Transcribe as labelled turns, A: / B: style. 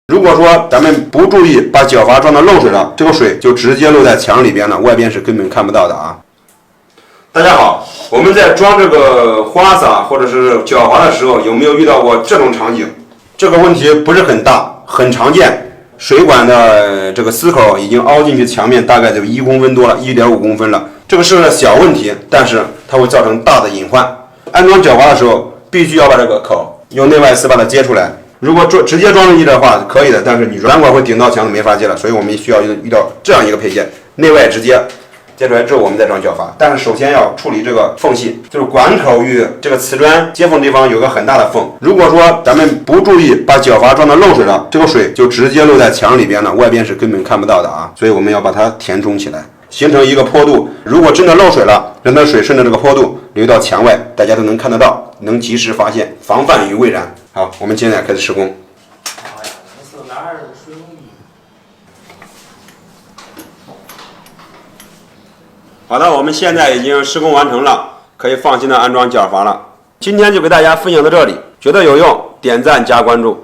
A: 如果说咱们不注意把角阀装的漏水了，这个水就直接漏在墙里边了，外边是根本看不到的啊。大家好，我们在装这个花洒或者是角阀的时候，有没有遇到过这种场景？这个问题不是很大，很常见。水管的这个丝口已经凹进去墙面，大概就1公分多了，1.5公分了。这个是个小问题，但是它会造成大的隐患。安装角阀的时候，必须要把这个口用内外丝把它接出来。如果直接装进去的话，可以的，但是你软管会顶到墙，没法接了。所以我们需要遇到这样一个配件，内外直接。接出来之后，我们再装角阀。但是首先要处理这个缝隙，就是管口与这个瓷砖接缝地方有个很大的缝。如果说咱们不注意把角阀装的漏水了，这个水就直接漏在墙里边了，外边是根本看不到的啊。所以我们要把它填充起来，形成一个坡度。如果真的漏水了，让它水顺着这个坡度流到墙外，大家都能看得到，能及时发现，防范于未然。好，我们现在开始施工。好的，我们现在已经施工完成了，可以放心的安装角阀了。今天就给大家分享到这里，觉得有用，点赞加关注。